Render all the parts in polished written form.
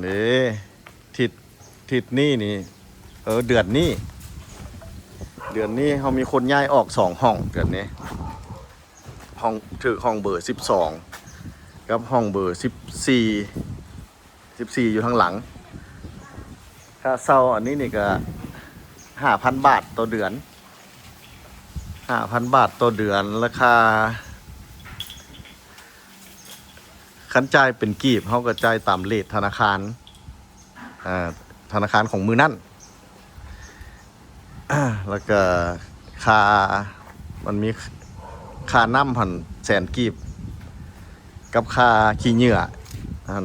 นี่ทิศนี่เดือนนี้เขามีคนย้ายออก2 ห้องเดือนนี้ห้องถือห้องเบอร์12กับห้องเบอร์14อยู่ทางหลังค่าเช่าอันนี้นี่ก็5,000 บาทต่อเดือน5,000 บาทต่อเดือนราคาคันจ่ายเป็นกีบเขาก็จ่ายตามเลทธนาคารของมือนั่นแล้วก็มันมีค่าน้ำพันแสนกีบกับค่าขี้เหงื่อ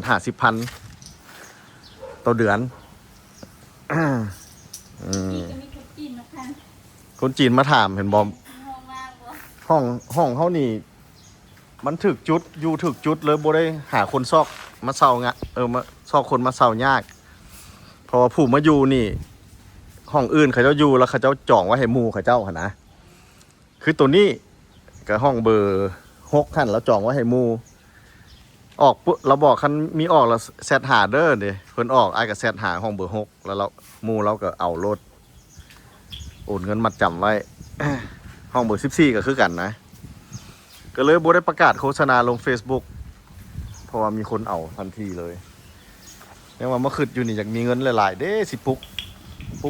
50,000ต่อเดือนคนจีนมาถามเห็นบอมห้องเขานี่มันถึกจุดเลยบ่ได้หาคนซอกมาเซางะมาซอกคนมาเซายากเพราะว่าผู้มาอยู่นี่ห้องอื่นเขาเจ้าอยู่แล้วเขาเจ้าจองไว้ให้หมู่เขาเจ้าหั่นนะคือตัวนี้ก็ห้องเบอร์6ท่านแล้วจองไว้ให้หมู่ออกเราบอกคันมีออกแล้วแซดหาเด้อเด้เพิ่นออกอ้ายก็แซดหาห้องเบอร์6แล้วเราหมู่เราก็เอารถโอนเงินมัดจำไว้ ห้องเบอร์14ก็คือกันนะก็เลยบ่ได้ประกาศโฆษณาลง Facebook เพราะว่ามีคนเอาทันทีเลยยังว่ามาขึ้นอยู่นี่อยากมีเงินหลายๆเด้สิปุ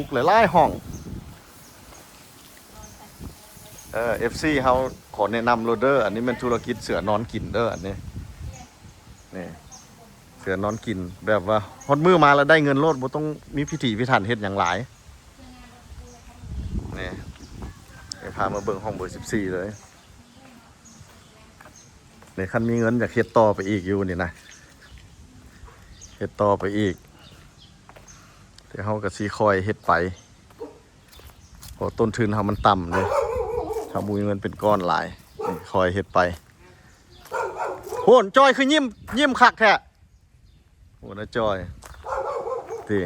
กหลายๆห้องFC เฮาขอแนะนำโรเดอร์อันนี้เป็นธุรกิจเสือนอนกินเด้ออันนี้นี่เสือนอนกินแบบว่าฮอดมือมาแล้วได้เงินโลดบ่ต้องมีพิธีพิถันเฮ็ดหยังหลายนี่พามาเบิ่งห้องเบอร์14เลยในคันมีเงินอยากเฮ็ดต่อไปอีกอยู่นี่นะเฮ็ดต่อไปอีกแต่เฮาก็สิคอยเฮ็ดไปเพราะต้นทุนเฮามันต่ำเลยถ้ามีเงินเป็นก้อนหลายนี่คอยเฮ็ดไปโหนจอยคือยิ้มคักแท้โหนะจอยติ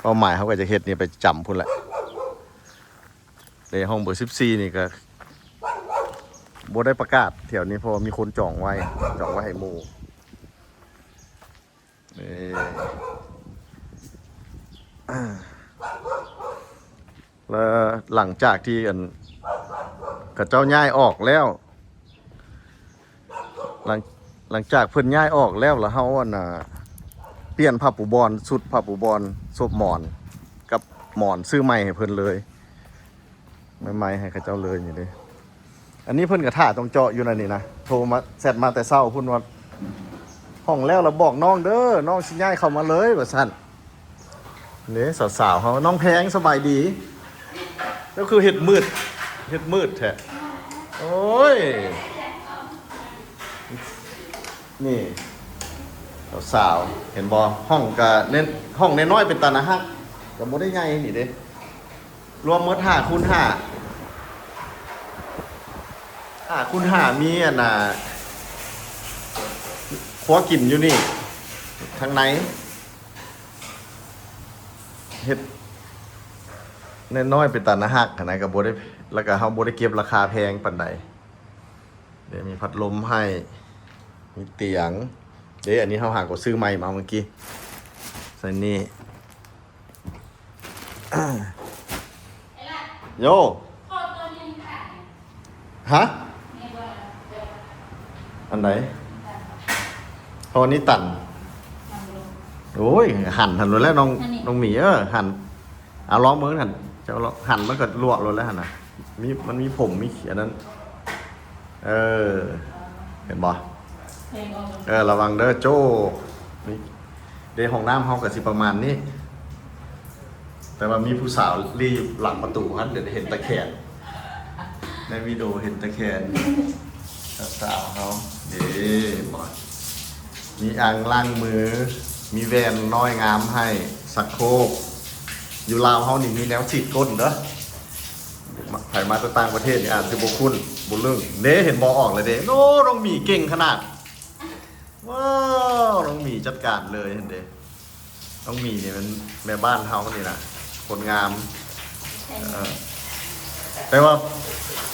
เป้าหมายเขาก็จะเฮ็ดนี่ไปจำพุ่นแหละในห้องเบอร์14นี่ก็บ่ได้ประกาศแถวนี้เพราะมีคนจองไว้ให้หมู่นี่แล้วหลังจากที่กับเจ้าย้ายออกแล้วหลังจากเพิ่นย้ายออกแล้วเฮาเปลี่ยนผ้าปูบอนสุดผ้าปูบอนซบหมอนกับหมอนซื้อใหม่ให้เพิ่นเลยใหม่ให้เขาเจ้าเลยอย่างนี้อันนี้เพิ่นกระท่าต้องเจาะอยู่นั่นนี่นะโทรมาแซดมาแต่เช้าพุ่นว่าห้องแล้วเราบอกน้องเด้อน้องสิย้ายเข้ามาเลยว่าซั่นนี่สาวๆเขาน้องแพงสบายดีก็คือเห็ดมืดแท้โอ้ยนี่สาวเห็นบ่ห้องก็เน้นห้องน้อยๆเป็นตานะฮักก็บ่ได้ใหญ่นี่เด้รวมหมด5 คูณ 5คูณ 5มีครัวกินอยู่นี่ทางไหนเฮ็ดน้อยๆเป็นตานะฮักนะก็บ่ได้แล้วก็เฮาบ่ได้เก็บราคาแพงปานใดเดี๋ยวมีพัดลมให้มีเตียงเดี๋ยวอันนี้เฮาหาก็ซื้อใหม่มาเมื่อกี้ใส่นี่โยฮะอันไหนพอนี้ตันโอ้ยหั่นเลยแล้วน้องหมีหั่นเอาล้อมือหั่นจะหั่นมันก็ลวกเลยแล้วหั่นนะมันมีผมมีเขียนนั้นเห็นบ่ระวังเด้อโจ้นี่เดี๋ยวห้องน้ำห้องกับสิประมาณนี้แต่ว่ามีผู้สาวรีบหลังประตูฮั่นเดี๋ยวเห็นตะแคงในวิดีโอเห็นตะแคงสาวเขาบ่มีอ่างล้างมือมีแวนน้อยงามให้สักโครกอยู่ลาวเขานี่มีแนวฉีดก้นเด้อไผมาจากต่างประเทศนี่อาจจะบ่คุ้นบ่เรื่องเด้เห็นบ่ออกเลยเด้โน้น้องหมีเก่งขนาดว้าวน้องหมีจัดการเลยเห็นเด้น้องหมีนี่เป็นแม่บ้านเฮานี่นะคนงามแต่ว่า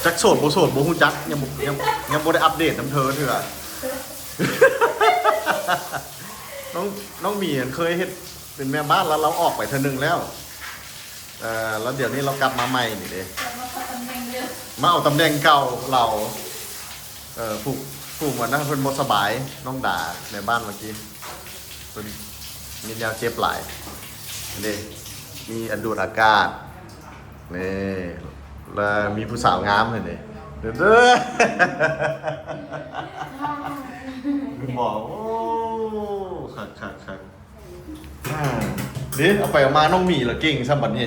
จักโสดบ่ฮู้จักยังบ่ได้อัปเดตนำเธอเถื่อ น้องน้องหมีเคยเฮ็ดเป็นแม่บ้านแล้วเราออกไปเทื่อนึงแล้วแล้วเดี๋ยวนี้เรากลับมาใหม่นี่เด้ จะมาขอตำแหน่งเดียว มาเอาตำแหน่งเก่าเราผูกวันนั้นเพิ่นบ่สบายน้องด่าในบ้านเมื่อกี้เพิ่นมีแนวเจ็บหลายนี่มีอันดูดอากาศนี่แล้วมีผู้สาวงามเลยนี่เด้อบอกโอ้คักนี่เอาไปเอามาน้องหมีละเก่งซะบัดนี้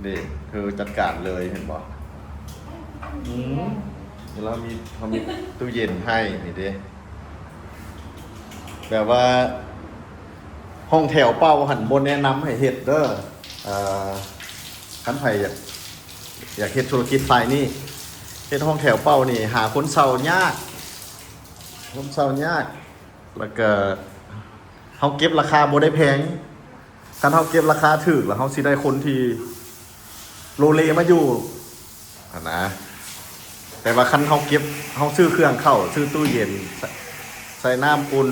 นี่คือจัดการเลยเห็นบ่เดี๋ยวเขามีตู้เย็นให้นี่เด้แบบว่าห้องแถวเป้าหันบนแนะนำให้เฮ็ดเด้อคันไผอยากเฮ็ดธุรกิจไฟนี่เฮ็ดห้องแถวเป้านี่หาคนเซายากแล้วก็เฮาเก็บราคาบ่ได้แพงคันเฮาเก็บราคาถูกแล้วเฮาสิได้คนที่โลเลมาอยู่นะแต่ว่าคันเฮาเก็บเฮาซื้อเครื่องเข้าซื้อตู้เย็นใส่น้ำอุ่น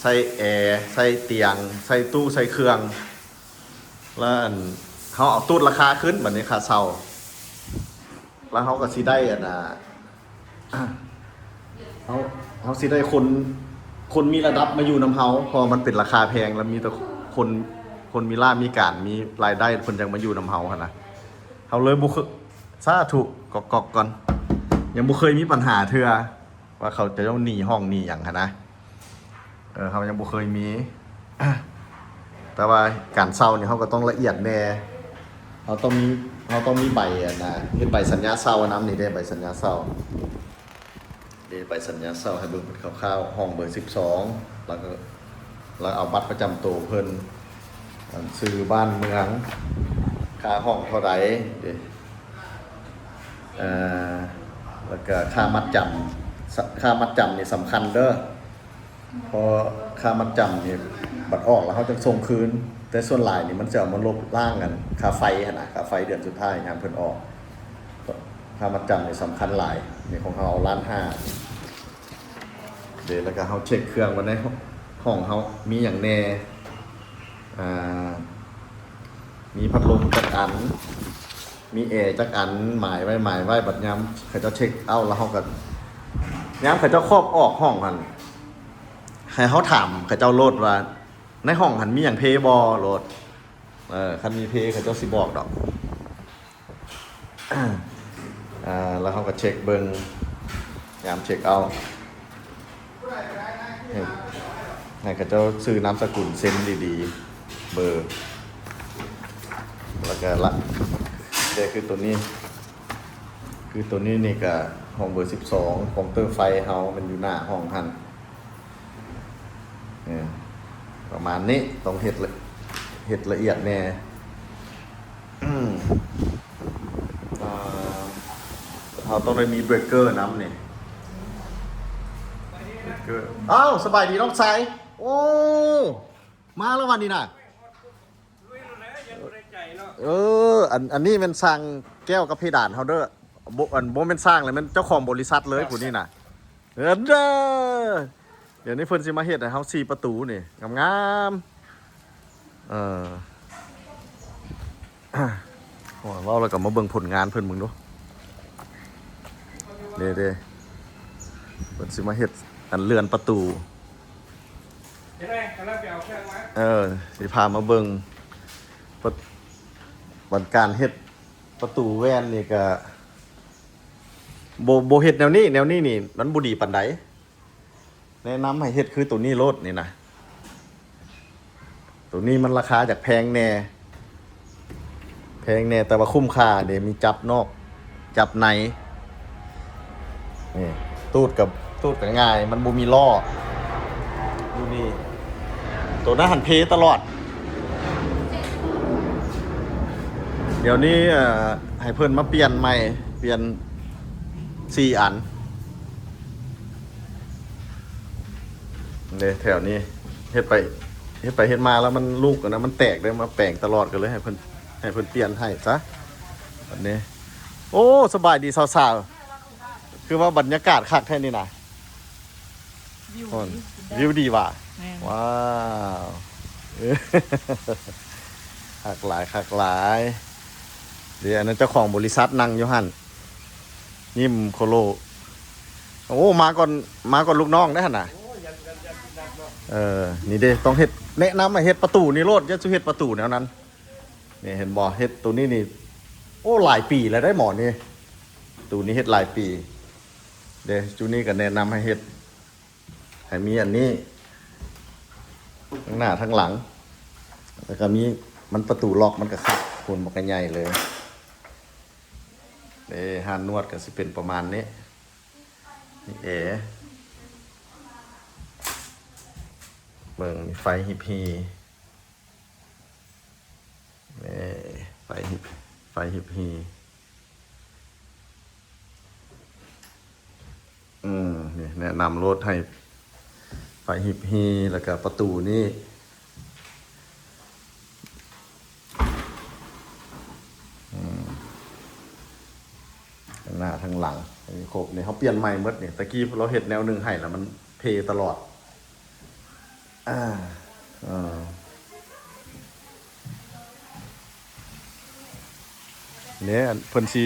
ใส่แอร์ใส่เตียงใส่ตู้ใส่เครื่องแล้วเขาเอาตู้ราคาขึ้นแบบนี้ค่าเช่าแล้วเขาก็สิได้เขาสิได้คนมีระดับมาอยู่น้ำเขาพอมันเป็นราคาแพงแล้วมีแต่คนมีล่ามีการมีรายได้คนยังมาอยู่น้ำเขาค่ะนะเขาเลยบุคซาถูกกอกก่อนยังบุเคยมีปัญหาเถื่อว่าเขาจะต้องหนีห้องหนีอย่างนะเขายังบุเคยมี แต่ว่าการเช่าเนี่ยเขาก็ต้องละเอียดแน่เขาต้องมีใบนะเห็นใบสัญญาเช่าน้ำนี่ได้ใบสัญญาเช่าได้ใบสัญญาเช่าให้เบิ่งเป็นคร่าวๆห้องเบอร์12แล้วก็เราเอาบัตรประจำตัวเพิ่นซื้อบ้านเมืองค่าห้องเท่าไหร่แล้วก็ค่ามัดจำนี่สำคัญเด้อพอค่ามัดจำนี่บัตรออกแล้วเขาจะส่งคืนแต่ส่วนหลายนี่มันจะเอามาลบล่างกันค่าไฟค่าไฟเดือนสุดท้ายงานเพิ่นออกค่ามัดจำนี่สำคัญหลายนี่ของเขา1.5 ล้านเดี๋ยวแล้วก็เขาเช็คเครื่องวันในห้องเขามีอย่างแน่มีพัดลมจักอันมีแอร์จักอันหมายไว้บัดย้ำเขาจะเช็คเอาแล้วเขาก็ย้ำเขาจะครอบออกห้องกันให้เขาถามเขาเจ้าโลดว่าในห้องหันมีอย่างเพย์บอโลดคันมีเพย์เขาเจ้าสิบอกดอกแล้วเขาก็เช็คเบิ้งย้ำเช็คเอาให้เขาเจ้าซื้อนามสกุลเซ็นดีๆเบอร์แล้วก็ละเดี๋ยวคือตัวนี้นี่ก็ห้องเบอร์12ของเตอร์ไฟเฮามันอยู่หน้าห้องหันประมาณนี้ต้องเฮ็ดละเอียดแน่เราต้องได้มีเบรกเกอร์น้ำนี่อ้าวสบายดีน้องชายโอ้มาแล้ววันนี้น่ะอันนี้มันสร้างแก้วกับเพดานเฮาเด้อบ่เป็นสร้างเลยมันเจ้าของบริษัทเลยผู้นี้น่ะเด้อเดี๋ยวนี้เพิ่นสิมาเฮ็ดให้เฮา4ประตูนี่งามๆว้าวแล้วก็มาเบิ่งผลงานเพิ่นมึงดูเด้เพิ่นสิมาเฮ็ดอันเลื่อนประตูเฮ็ดได้กำลังไปเอาเครื่องมาสิพามาเบิ่งวันการเฮ็ดประตูแว่นนี่ก็บ่เฮ็ดแนวนี้นี่มันบ่ดีปานใดแนะนำให้เฮ็ดคือตัวนี้โลดนี่นะตัวนี้มันราคาจากแพงแน่แต่ว่าคุ้มค่าเดี๋ยวมีจับนอกจับในนี่ตูดกับง่ายมันบ่มีล้อดูนี่ตัวนั้นหันเพตลอดเดี๋ยวนี้ให้เพิ่นมาเปลี่ยนใหม่เปลี่ยน4 อันเนี่ยแถวนี้เฮ็ดไปเฮ็ดมาแล้วมันลูกกันนะมันแตกเลยมาแปลงตลอดกันเลยให้เพิ่นเปลี่ยนให้ซะแบบนี้โอ้สบายดีสาวๆคือว่าบรรยากาศคักแท้นี่นะ วิว คน ดีกินได้ วิวดีว่ะ แม่น ว้าวเอ้ยคักหลายคักหลาย เดี๋ยวอันนั้นเจ้าของบริษัทนั่งอยู่หันยิ้มโคโลโอ้มาก่อนลูกน้องได้หั่นน่ะนี่เด้ต้องเฮ็ดแนะนำให้เฮ็ดประตูนี่โลดอย่าสิเฮ็ดประตูแนวนั้นนี่เห็นบ่เฮ็ดตัวนี้นี่โอ้หลายปีแล้วได้หมอนี่ตัวนี้เฮ็ดหลายปี เดี๋ยวจูนี่ก็แนะนำให้เฮ็ดให้มีอันนี้ทั้งหน้าทั้งหลังแล้วก็มีมันประตูล็อกมันก็ขับคนมันก็ใหญ่เลยห้านนวดก็สิเป็นประมาณนี้นี่เบิ่งมีไฟฮิปฮีนี่ไฟฮิปฮีนี่แนะนำรถให้ไฟฮิปฮีแล้วก็ประตูนี่ทั้งหน้าทั้งหลังมีครบเนี่ยเขาเปลี่ยนใหม่หมดเนี่ยตะกี้เราเห็ดแนวหนึ่งให้แล้วมันเพตลอดเนี่ยเพิ่นสี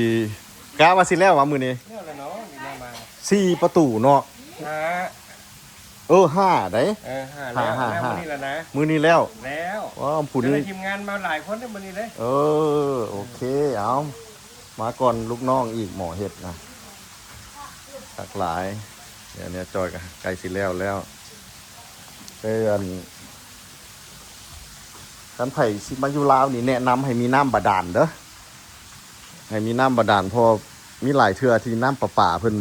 กล้ามาสิแล้ววะมือนี้ เนี่ยแหละเนาะมีมา 4 ประตูเนาะ ห้า 5ได้ ห้าแล้วแล้วมื้อนี้แล้วนะ มือนี้แล้ว แล้ว ว้าวผู้ เดี๋ยว นี้ ทีมงานมาหลายคนในมื้อนี้เลย โอเคเอามาก่อนลูกน้องอีกหมอเห็ดนะหลากหลายเดี๋ยวนี้จอยกับไก่สิแล้วเป็นท่านไผ่สิมาอยู่ลาวนี่แนะนำให้มีน้ำบาดาลเด้อให้มีน้ำบาดาลพอมีหลายเทื่อที่น้ำประปาเพิ่น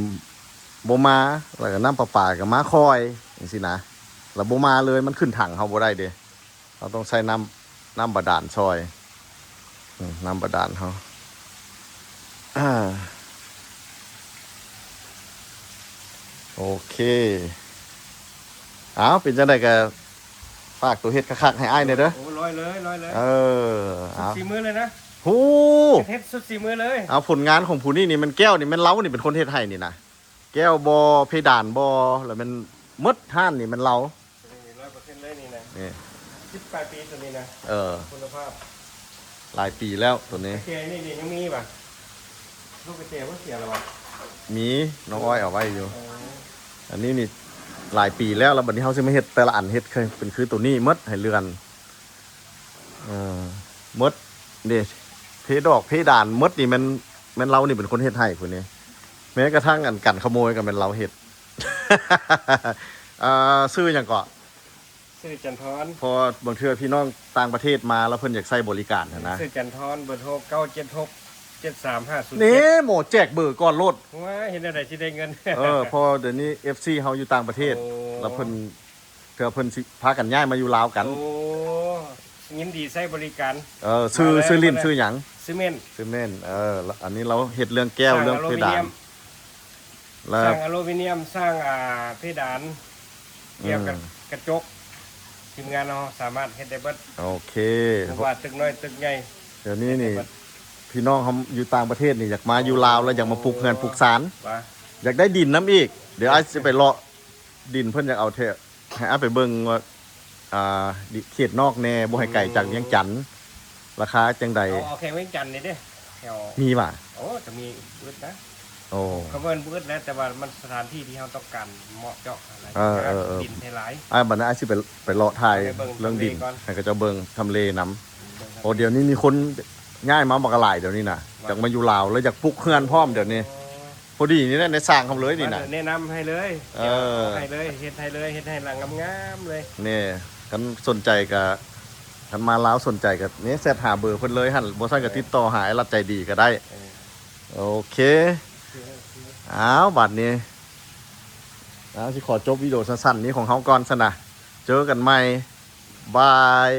บ่มาแล้วก็น้ำประปาก็มาคอยจังซี่นะแล้วบ่มาเลยมันขึ้นถังเฮาบ่ได้เด้เราต้องใช้น้ำบาดาลซอยน้ำบาดาลเฮาโอเคเอาเป็นจังได๋ก็ฝากตัวเฮ็ดคักๆให้อ้ายหน่อยเด้อ โอ้ร้อยเลยสุด เอา สีมือเลยนะ โอ้ เฮ็ดสุดสีมือเลย เอาผลงานของผู้นี่มันแก้วนี่มันเล้านี่เป็นคนเฮ็ดให้นี่นะแก้วบอเพดานบอแล้วมันมดท่านนี่มันเล้า 100%เลยนี่นะ นี่ 18 ปีตัวนี้นะคุณภาพ หลายปีแล้วตัวนี้ เสียนี่ยังมีป่ะลูกกระเจี๊ยบว่าเสียแล้ววะ มีน้องอ้อยเอาไว้อยู่ อันนี้นี่หลายปีแล้วบัดนี้เฮาสิมาเฮ็ดแต่ละอันเฮ็ดเคยเป็นคือตัวนี้มดให้เรือนมดนี่เพดอกเพดานมดนี่มันเรานี่เป็นคนเฮ็ดให้ผู้นี้แม้กระทั่งอันกันขโมยก็เป็นเราเฮ็ด ซื้อหยังก็ ชื่อจันทร พอบางเทื่อพี่น้องต่างประเทศมาแล้วเพิ่นอยากใช้บริการนะ ชื่อจันทรเบอร์โทร976 7350 นี่หมแจกเบอร์ก่อนโลด ว้าเห็นอะไรที่ได้เงิน พอเดี๋ยวนี้ FC เฮาอยู่ต่างประเทศ โอ้ แล้วเพิ่นเทื่อเพิ่นสิพากันย้ายมาอยู่ลาวกัน โอ้ยินดีใช้บริการ ซื้อลิ้นซื้อหยัง ซีเมนต์ ซื้อแม่นแล้วอันนี้เราเฮ็ดเรื่องแก้วเรื่องเพดานแล้ ส ว ร้างอลูมิเนียมสร้างเพดานเกี่ยวกับกระจกทีมงานเราสามารถเฮ็ดได้เบิด โอเค เพราะว่าตึกน้อยตึกใหญ่ เดี๋ยวนี้นี่พี่น้องเขาอยู่ต่างประเทศนี่อยากมาอยู่ลาวแล้วอยากมาปลูกเงินปลูกศาล ว่า อยากได้ดินน้ำอีกเดี๋ยวไอ้จะไปเลาะดินเพิ่นอยากเอาเถอะให้ไอ้ไปเบิ่งว่าเขตนอกแน่บ่ให้ไก่จากเวียงจันทน์ราคาจังใด เอาแค่เว้งจันทร์นี่เด้แถว มีป่ะ โอ้จะมีบึดนะ โอ้ เขาเบิ่นบึดแล้วแต่ว่ามันสถานที่ที่เราต้องการเหมาะเจาะอะไร ดินให้หลาย ไอ้บัดนั้นไอ้สิไปเลาะทาย ไปเบิ่ง เรื่องดิน ทำเลก่อน ให้ก็จะเบิ่งทำเลน้ำโอ้เดี๋ยวนี้มีคนง่ายมาบักหลายเดี๋ยวนี้น่ะอยากมาอยู่ลาวแล้วอยากปลูกเฮือนพร้อมเดี๋ยวนี้พอดีนี่นะในสร้างเขาเลยนี่น่ะ แนะนำให้เลย ให้เลยเฮ็ดให้เลยเฮ็ดให้หลังงามๆเลย นี่กันสนใจกับกันมาลาวสนใจกับนี่แซดหาเบอร์เพิ่นเลยหั่นบ่ซั่นก็ติดต่อหาไอ้รับใจดีก็ได้ โอเคอ้าวบัดนี้สิขอจบวิดีโอสั้นๆนี้ของเฮาก่อนซะนะเจอกันใหม่บาย